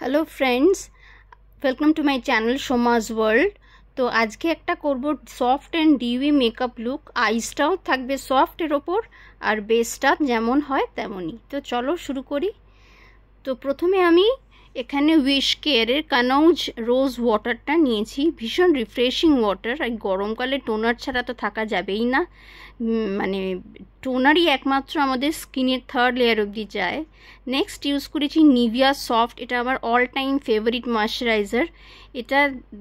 Hello friends, welcome to my channel Soma's world. তো আজকে একটা করব soft and dewy makeup look. আইসটাও থাকবে সফটের ওপর আর বেসটা যেমন হয় তেমনই। তো চলো শুরু করি। তো প্রথমে আমি এখানে উইশ কেয়ারের কানৌজ রোজ ওয়াটারটা নিয়েছি। ভীষণ রিফ্রেশিং ওয়াটার। আর গরমকালে টোনার ছাড়া তো থাকা যাবেই না, মানে টোনারই একমাত্র আমাদের স্কিনের থার্ড লেয়ার অবধি যায়। নেক্সট ইউজ করেছি নিভিয়া সফট। এটা আমার অল টাইম ফেভারিট ময়শ্চারাইজার। এটা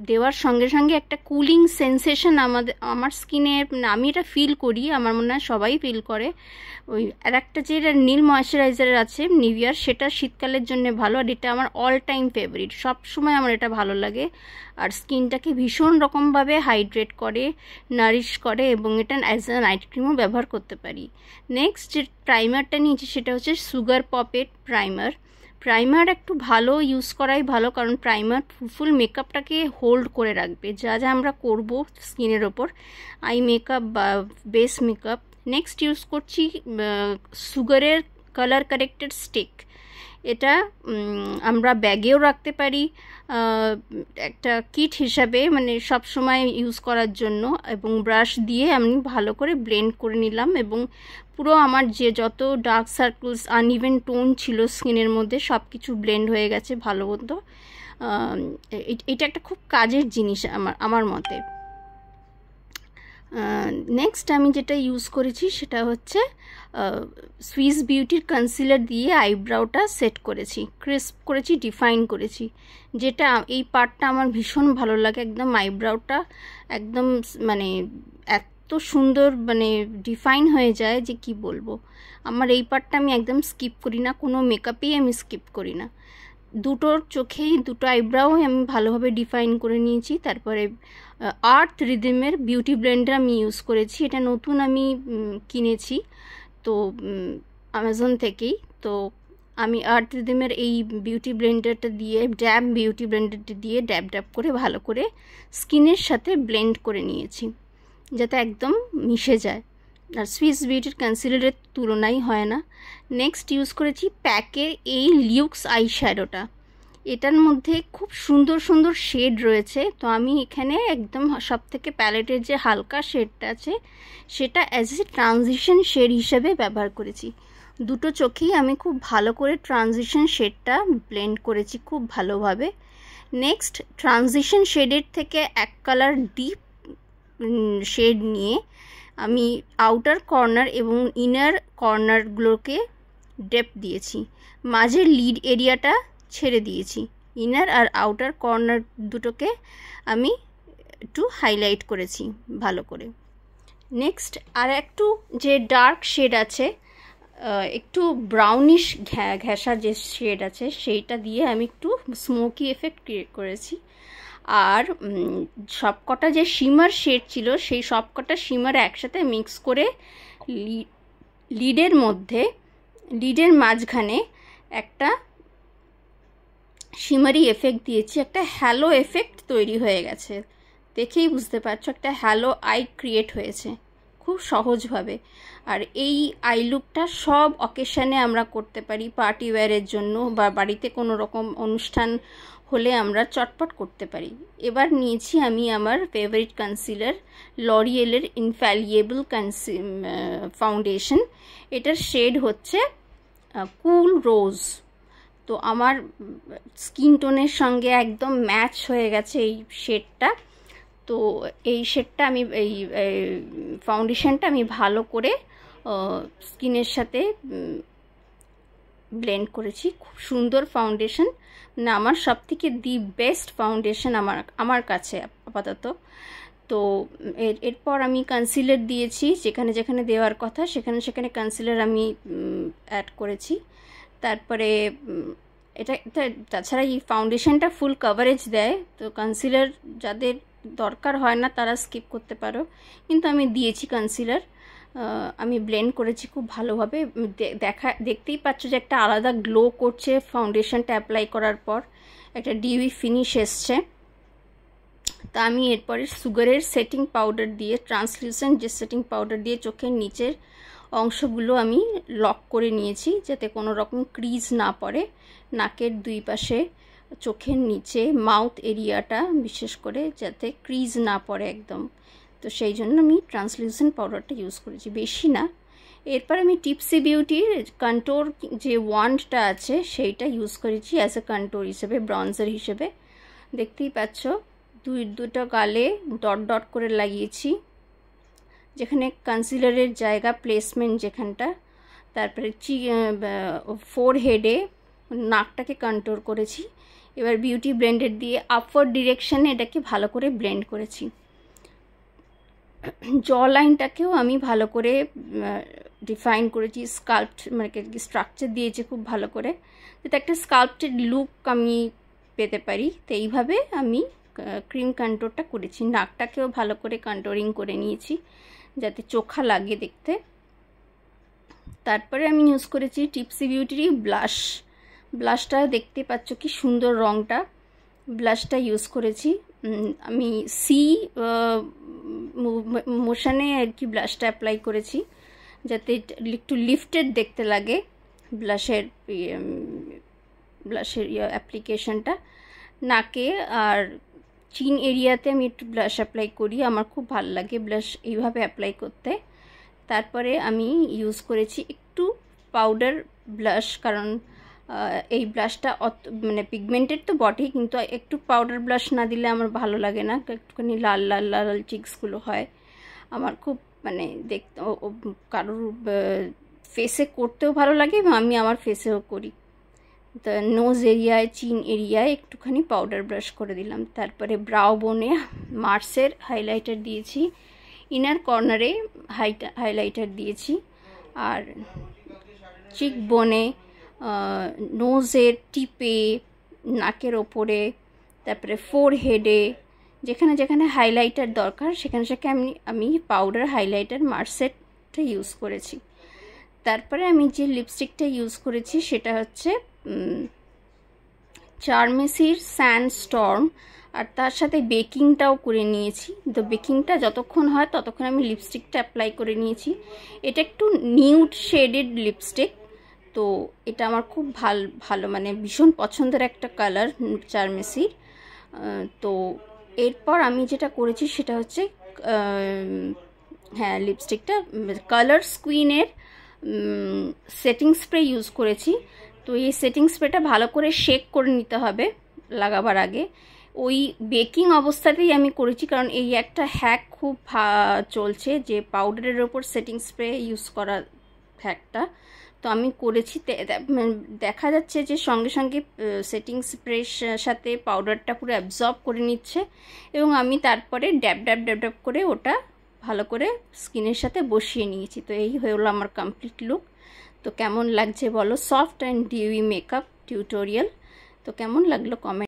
দেওয়ার সঙ্গে সঙ্গে একটা কুলিং সেন্সেশন আমার স্কিনে, আমি এটা ফিল করি, আমার মনে হয় সবাই ফিল করে। ওই আর একটা যে নীল ময়শ্চারাইজার আছে নিভিয়ার, সেটা শীতকালের জন্য ভালো। আর এটা আমার অল টাইম ফেভারিট, সবসময় আমার এটা ভালো লাগে। আর স্কিনটাকে ভীষণ রকমভাবে হাইড্রেট করে, নারিশ করে, এবং এটা অ্যাজ এ নাইট ক্রিমও ব্যবহার করতে পারি। নেক্সট যে প্রাইমারটা নিয়েছি সেটা হচ্ছে সুগার পপেট প্রাইমার একটু ভালো ইউজ করাই ভালো, কারণ প্রাইমার ফুল মেকআপটাকে হোল্ড করে রাখবে, যা যা আমরা করব স্কিনের ওপর, আই মেকআপ বা বেস মেকআপ। নেক্সট ইউজ করছি সুগারের কালার কারেক্টেড স্টিক। এটা আমরা ব্যাগেও রাখতে পারি, একটা কিট হিসাবে, মানে সব সময় ইউজ করার জন্য। এবং ব্রাশ দিয়ে আমি ভালো করে ব্লেন্ড করে নিলাম, এবং পুরো আমার যে যত ডার্ক সার্কেলস, আনইভেন টোন ছিল স্কিনের মধ্যে, সব কিছু ব্লেন্ড হয়ে গেছে ভালো মতো। এটা একটা খুব কাজের জিনিস আমার মতে। নেক্সট আমি যেটা ইউজ করেছি সেটা হচ্ছে সুইস বিউটির কনসিলার দিয়ে আইব্রাউটা সেট করেছি, ক্রিস্প করেছি, ডিফাইন করেছি। যেটা এই পার্টটা আমার ভীষণ ভালো লাগে, একদম আইব্রাউটা একদম মানে এত সুন্দর মানে ডিফাইন হয়ে যায় যে কি বলবো। আমার এই পার্টটা আমি একদম স্কিপ করি না, কোনো মেকআপেই আমি স্কিপ করি না। দুটোর চোখেই দুটো আইব্রাও আমি ভালোভাবে ডিফাইন করে নিয়েছি। তারপরে আর্থ রিদমের বিউটি ব্লেন্ডার আমি ইউজ করেছি। এটা নতুন আমি কিনেছি তো অ্যামাজন থেকেই। তো আমি আর্থ রিদমের এই বিউটি ব্লেন্ডারটা দিয়ে ড্যাব ড্যাব করে ভালো করে স্কিনের সাথে ব্লেন্ড করে নিয়েছি, যাতে একদম মিশে যায়। আর সুইস বিউটির কনসিলারের তুলনাই হয় না। নেক্সট ইউজ করেছি প্যাকের এই লিউক্স আই শ্যাডোটা। এটার মধ্যে খুব সুন্দর সুন্দর শেড রয়েছে। তো আমি এখানে একদম সব থেকে প্যালেটের যে হালকা শেডটা আছে সেটা অ্যাজ এ ট্রানজিশন শেড হিসেবে ব্যবহার করেছি। দুটো চোখেই আমি খুব ভালো করে ট্রানজিশন শেডটা ব্লেন্ড করেছি খুব ভালোভাবে। নেক্সট ট্রানজিশন শেডের থেকে এক কালার ডিপ শেড নিয়ে আমি আউটার কর্নার এবং ইনার কর্নারগুলোকে ডেপথ দিয়েছি, মাঝের লিড এরিয়াটা ছেড়ে দিয়েছি। ইনার আর আউটার কর্নার দুটোকে আমি একটু হাইলাইট করেছি ভালো করে। নেক্সট আর একটু যে ডার্ক শেড আছে, একটু ব্রাউনিশ ঘেঁষা যে শেড আছে, সেইটা দিয়ে আমি একটু স্মোকি এফেক্ট ক্রিয়েট করেছি। আর সবকটা যে শিমার শেড ছিল সেই সবকটা শিমার একসাথে মিক্স করে লিডের মাঝখানে একটা শিমারি এফেক্ট দিয়েছি। একটা হ্যালো এফেক্ট তৈরি হয়ে গেছে, দেখেই বুঝতে পারছো একটা হ্যালো আই ক্রিয়েট হয়েছে খুব সহজভাবে। আর এই আই লুকটা সব অকেশনে আমরা করতে পারি, পার্টি ওয়্যারের জন্য বা বাড়িতে কোনো রকম অনুষ্ঠান হলে আমরা চটপট করতে পারি। এবার নিয়েছি আমি আমার ফেভারিট কনসিলার, লরিয়েলের ইনফ্যালিয়েবল ফাউন্ডেশন। এটার শেড হচ্ছে কুল রোজ। তো আমার স্কিন টোনের সঙ্গে একদম ম্যাচ হয়ে গেছে এই শেডটা। তো এই শেডটা আমি এই ফাউন্ডেশনটা আমি ভালো করে স্কিনের সাথে ব্লেন্ড করেছি। খুব সুন্দর ফাউন্ডেশন, না আমার সবথেকে দি বেস্ট ফাউন্ডেশন আমার কাছে আপাতত। তো এরপর আমি কনসিলার দিয়েছি, যেখানে যেখানে দেওয়ার কথা সেখানে কনসিলার আমি অ্যাড করেছি। তারপরে এটা তাছাড়া এই ফাউন্ডেশনটা ফুল কভারেজ দেয়, তো কনসিলার যাদের দরকার হয় না তারা স্কিপ করতে পারো, কিন্তু আমি দিয়েছি কনসিলার। আমি ব্লেন্ড করেছি খুব ভালোভাবে। দেখতেই পাচ্ছ যে একটা আলাদা গ্লো করছে ফাউন্ডেশনটা অ্যাপ্লাই করার পর, একটা ডিউই ফিনিশ এসছে। তা আমি এরপরে সুগারের সেটিং পাউডার দিয়ে, ট্রান্সলুসেন্ট যে সেটিং পাউডার দিয়ে চোখের নিচের অংশগুলো আমি লক করে নিয়েছি, যাতে কোনো রকম ক্রিজ না পড়ে। নাকের দুই পাশে চোখের নিচে মাউথ এরিয়াটা বিশেষ করে যাতে ক্রিজ না পড়ে একদম, তো সেই জন্য আমি ট্রান্সলুসেন্ট পাউডারটা ইউজ করেছি, বেশি না। এরপর আমি টিপসি বিউটির কন্ট্রোর যে ওয়ান্ডটা আছে সেইটা ইউজ করেছি অ্যাজ এ কন্ট্রোর হিসেবে, ব্রঞ্জার হিসেবে। দেখতেই পাচ্ছ দুটো গালে ডট ডট করে লাগিয়েছি, যেখানে কনসিলারের জায়গা প্লেসমেন্ট যেখানটা। তারপরে ফোরহেডে নাকটাকে কন্ট্রোর করেছি। এবার বিউটি ব্লেন্ডার দিয়ে আপওয়ার্ড ডিরেকশনে এটাকে ভালো করে ব্লেন্ড করেছি। জ লাইনটাকেও আমি ভালো করে ডিফাইন করেছি, স্কাল্পড মানে স্ট্রাকচার দিয়েছি খুব ভালো করে, যাতে একটা স্কাল্পটেড লুক আমি পেতে পারি। তো এইভাবে আমি ক্রিম কন্ট্রোরটা করেছি। নাকটাকেও ভালো করে কন্ট্রোরিং করে নিয়েছি যাতে চোখা লাগে দেখতে। তারপরে আমি ইউজ করেছি টিপসি বিউটির ব্লাশটা দেখতে পাচ্ছ কি সুন্দর রঙটা, ব্লাশটা ইউজ করেছি আমি সি মোশনে আর কি ব্লাশটা অ্যাপ্লাই করেছি, যাতে একটু লিফটেড দেখতে লাগে ব্লাশের অ্যাপ্লিকেশনটা। নাকে আর চিন এরিয়াতে আমি একটু ব্লাশ অ্যাপ্লাই করি, আমার খুব ভালো লাগে ব্লাশ এইভাবে অ্যাপ্লাই করতে। তারপরে আমি ইউজ করেছি একটু পাউডার ব্লাশ, কারণ এই ব্লাশটা মানে পিগমেন্টেড তো বটেই, কিন্তু একটু পাউডার ব্লাশ না দিলে আমার ভালো লাগে না, একটুখানি লাল লাল লাল লাল চিক্সগুলো হয় আমার খুব, মানে দেখতে কারোর ফেসে করতেও ভালো লাগে এবং আমি আমার ফেসেও করি। তো নোজ এরিয়ায় চিন এরিয়ায় একটুখানি পাউডার ব্রাশ করে দিলাম। তারপরে ব্রাউ বোনে মার্সের হাইলাইটার দিয়েছি, ইনার কর্নারে হাইলাইটার দিয়েছি, আর চিক বোনে, নোজের টিপে, নাকের ওপরে, তারপরে ফোরহেডে যেখানে যেখানে হাইলাইটার দরকার সেখানে সেখানে আমি পাউডার হাইলাইটার মার্সেটটা ইউজ করেছি। তারপরে আমি যে লিপস্টিকটা ইউজ করেছি সেটা হচ্ছে চার্মেসির স্যান্ডস্টর্ম, আর তার সাথে বেকিংটাও করে নিয়েছি। তো বেকিংটা যতক্ষণ হয় ততক্ষণ আমি লিপস্টিকটা অ্যাপ্লাই করে নিয়েছি। এটা একটু নিউড শেডেড লিপস্টিক, তো এটা আমার খুব ভালো মানে ভীষণ পছন্দের একটা কালার চার্মেসির। তো এরপর আমি যেটা করেছি সেটা হচ্ছে হ্যাঁ লিপস্টিকটা কালার্স কুইনের সেটিং স্প্রে ইউজ করেছি। তো এই সেটিং স্প্রেটা ভালো করে শেক করে নিতে হবে লাগাবার আগে, ওই বেকিং অবস্থাতেই আমি করেছি, কারণ এই একটা হ্যাক খুব চলছে যে পাউডারের ওপর সেটিং স্প্রে ইউজ করার হ্যাকটা। তো আমি করেছি, দেখা যাচ্ছে যে সঙ্গে সঙ্গে সেটিং স্প্রের সাথে পাউডারটা পুরো অ্যাবজর্ব করে নিচ্ছে, এবং আমি তারপরে ড্যাব ড্যাব ড্যাব ড্যাব করে ওটা ভালো করে স্কিনের সাথে বসিয়ে নিয়েছি। তো এই হলো আমার কমপ্লিট লুক। তো কেমন লাগছে বলো, soft and dewy makeup tutorial. তো কেমন লাগলো কমেন্ট